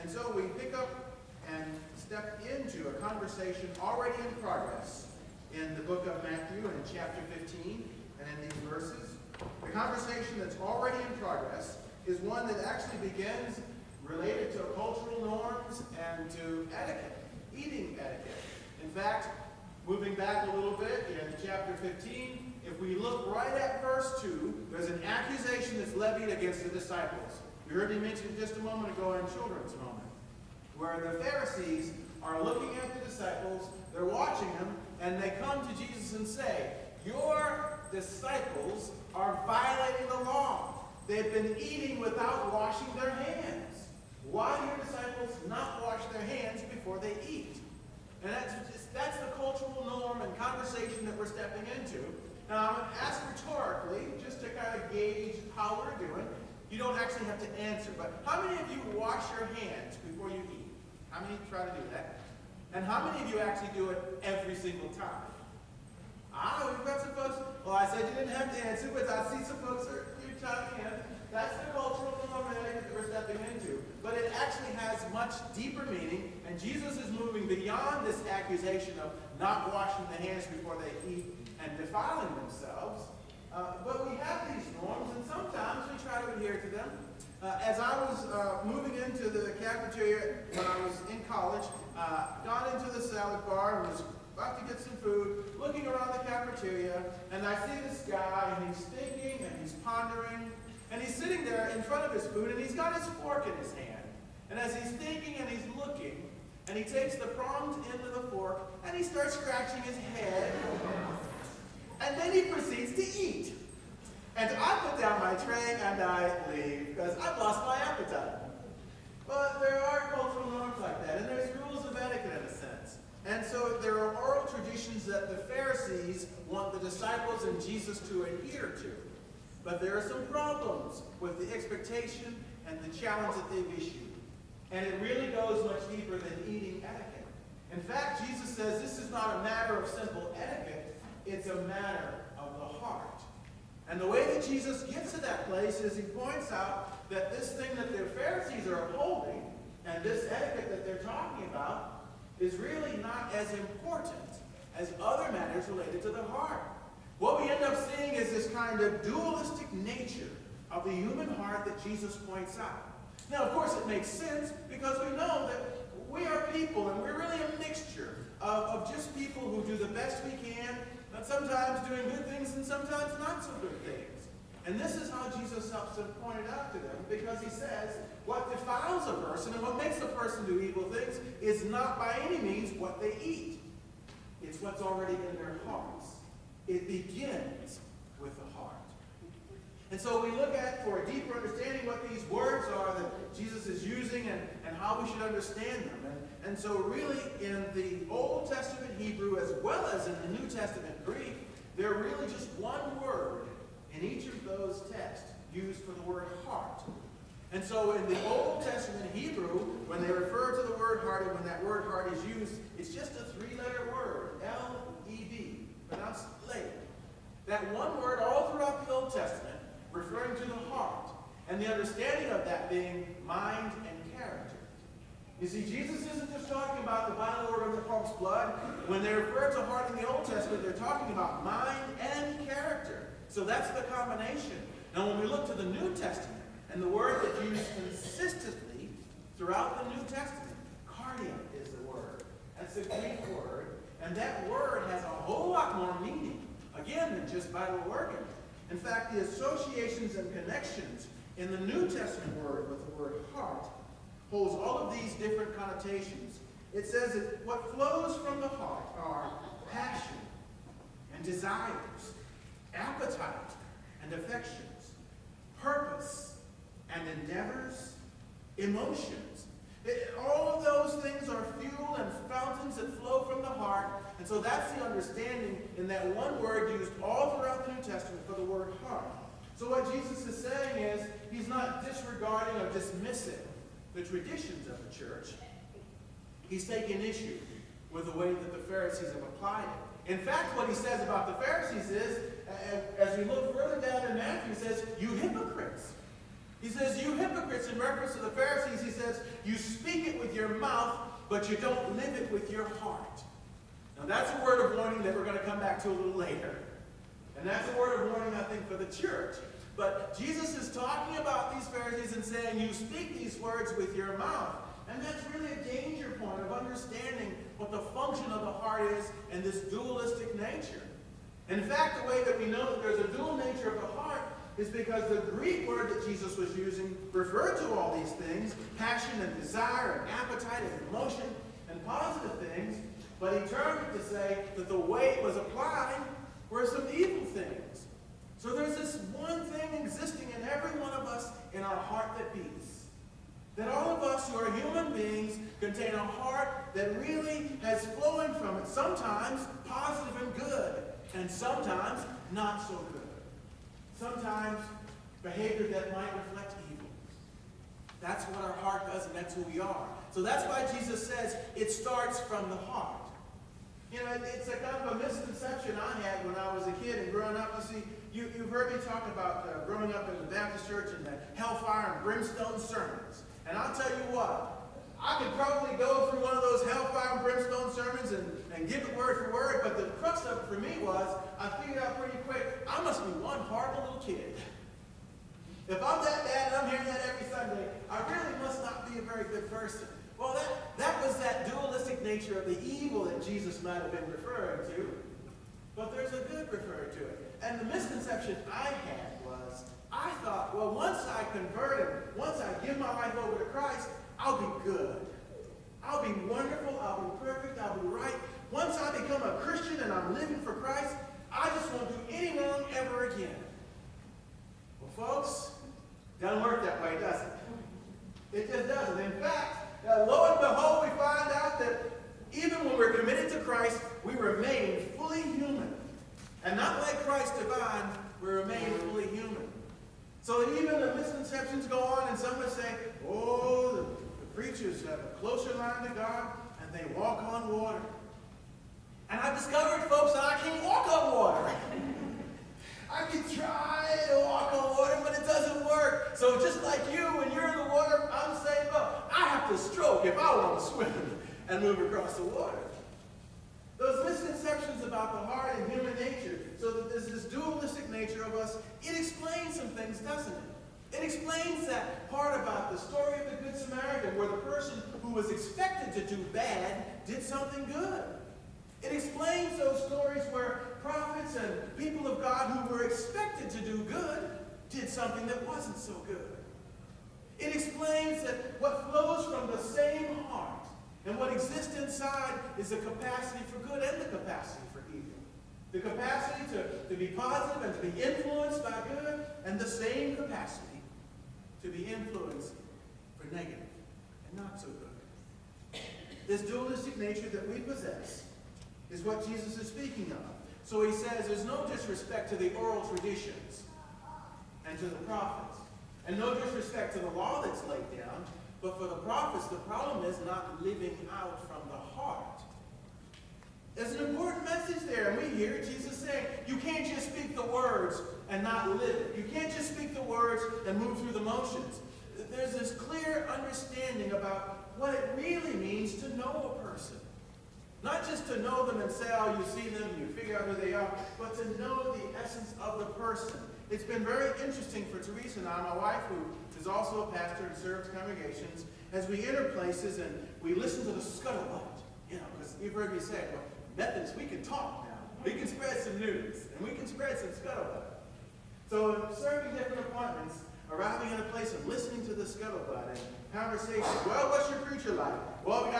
And so we pick up and step into a conversation already in progress in the book of Matthew and in chapter 15 and in these verses. The conversation that's already in progress is one that actually begins related to cultural norms and to etiquette, eating etiquette. In fact, moving back a little bit in chapter 15, if we look right at verse 2, there's an accusation that's levied against the disciples. You heard me mention just a moment ago in children's moment, where the Pharisees are looking at the disciples, they're watching them, and they come to Jesus and say, your disciples are violating the law. They've been eating without washing their hands. Why do your disciples not wash their hands before they eat? And that's the cultural norm and conversation that we're stepping into. Now, I'm going to ask rhetorically, just to kind of gauge how we're doing. You don't actually have to answer, but how many of you wash your hands before you eat? How many try to do that? And how many of you actually do it every single time? We've got some folks. Well, I said you didn't have to answer, but I see some folks are chiming in. That's the cultural norm that we're stepping into. But it actually has much deeper meaning, and Jesus is moving beyond this accusation of not washing the hands before they eat and defiling themselves. But we have these norms, and sometimes we try to adhere to them. As I was moving into the cafeteria when I was in college, got into the salad bar and was about to get some food, looking around the cafeteria, and I see this guy, and he's thinking, and he's pondering, and he's sitting there in front of his food, and he's got his fork in his hand. And as he's thinking and he's looking, and he takes the pronged end of the fork, and he starts scratching his head, and then he proceeds to eat. And I put down my tray and I leave, because I've lost my appetite. But there are cultural norms like that, and there's rules of etiquette in a sense. And so there are oral traditions that the Pharisees want the disciples and Jesus to adhere to. But there are some problems with the expectation and the challenge that they've issued. And it really goes much deeper than eating etiquette. In fact, Jesus says this is not a matter of simple etiquette, it's a matter of the heart. And the way that Jesus gets to that place is he points out that this thing that the Pharisees are upholding and this etiquette that they're talking about is really not as important as other matters related to the heart. What we end up seeing is this kind of dualistic nature of the human heart that Jesus points out. Now, of course, it makes sense because we know that we are people and we're really a mixture of just people who do the best we can, and sometimes doing good things and sometimes not so good things. And this is how Jesus helps to point it out to them, because he says what defiles a person and what makes a person do evil things is not by any means what they eat. It's what's already in their hearts. It begins with the heart. And so we look at, for a deeper understanding, what these words are that Jesus is using and how we should understand them. And so really in the Old Testament Hebrew as well as in the New Testament Greek, there are really just one word in each of those texts used for the word heart. And so in the Old Testament Hebrew, when they refer to the word heart and when that word heart is used, it's just a three-letter word, L-E-D, pronounced late. That one word all throughout the Old Testament referring to the heart, and the understanding of that being mind and character. You see, Jesus isn't just talking about the vital organ that pumps blood. When they refer to heart in the Old Testament, they're talking about mind and character. So that's the combination. Now, when we look to the New Testament, and the word that's used consistently throughout the New Testament, cardia is the word. That's the Greek word. And that word has a whole lot more meaning, again, than just vital organ. In fact, the associations and connections in the New Testament word with the word heart holds all of these different connotations. It says that what flows from the heart are passion and desires, appetite and affections, purpose and endeavors, emotions. All of those things are fuel and fountains that flow from the heart. And so that's the understanding in that one word used all throughout the New Testament for the word heart. So what Jesus is saying is he's not disregarding or dismissing the traditions of the church. He's taking issue with the way that the Pharisees have applied it. In fact, what he says about the Pharisees is, as we look further down in Matthew, he says, you hypocrites. He says, you hypocrites, in reference to the Pharisees, he says, you speak your mouth, but you don't live it with your heart. Now that's a word of warning that we're going to come back to a little later. And that's a word of warning, I think, for the church. But Jesus is talking about these Pharisees and saying, you speak these words with your mouth. And that's really a danger point of understanding what the function of the heart is and this dualistic nature. And in fact, the way that we know that there's a dual nature of the heart is because the Greek word that Jesus was using referred to all these things, passion and desire and appetite and emotion and positive things, but he termed it to say that the way it was applied were some evil things. So there's this one thing existing in every one of us in our heart that beats. That all of us who are human beings contain a heart that really has flowing from it, sometimes positive and good, and sometimes not so good. Sometimes behavior that might reflect evil. That's what our heart does, and that's who we are. So that's why Jesus says it starts from the heart. You know, it's a kind of a misconception I had when I was a kid and growing up. You see, you've heard me talk about growing up in the Baptist church and the hellfire and brimstone sermons. And I'll tell you what, I could probably go through one of those hellfire and brimstone sermons and give it word for word, but the crux of it for me was, I figured out pretty quick, I must be one horrible little kid. If I'm that bad and I'm hearing that every Sunday, I really must not be a very good person. Well, that was that dualistic nature of the evil that Jesus might have been referring to. But there's a good referred to it. And the misconception I had was, I thought, well, once I convert and once I give my life over to Christ, I'll be good. I'll be wonderful. I'll be perfect. I'll be right. Once I become a Christian and I'm living for Christ, I just won't do any wrong ever again. Well, folks, it doesn't work that way, does it? It just doesn't. In fact, lo and behold, we find out that even when we're committed to Christ, we remain fully human. And not like Christ divine, we remain fully human. So that even the misconceptions go on, and some would say, oh, the preachers have a closer line to God, and they walk on water. And I've discovered, folks, that I can't walk on water. I can try to walk on water, but it doesn't work. So just like you, when you're in the water, I'm saying, well, I have to stroke if I want to swim and move across the water. Those misconceptions about the heart and human nature, so that there's this dualistic nature of us, it explains some things, doesn't it? It explains that part about the story of the Good Samaritan, where the person who was expected to do bad did something good. It explains those stories where prophets and people of God who were expected to do good did something that wasn't so good. It explains that what flows from the same heart and what exists inside is the capacity for good and the capacity for evil. The capacity to be positive and to be influenced by good, and the same capacity to be influenced for negative and not so good. This dualistic nature that we possess is what Jesus is speaking of. So he says there's no disrespect to the oral traditions and to the prophets, and no disrespect to the law that's laid down, but for the prophets, the problem is not living out from the heart. There's an important message there, and we hear Jesus saying, you can't just speak the words and not live it. You can't just speak the words and move through the motions. There's this clear understanding about what it really means to know a person. Not just to know them and say, oh, you see them, you figure out who they are, but to know the essence of the person. It's been very interesting for Teresa and I, my wife, who is also a pastor and serves congregations, as we enter places and we listen to the scuttlebutt. You know, because you've heard me say, well, Methodists, we can talk now. We can spread some news, and we can spread some scuttlebutt. So serving different appointments, arriving at a place and listening to the scuttlebutt and conversations. Well, what's your preacher like? Well,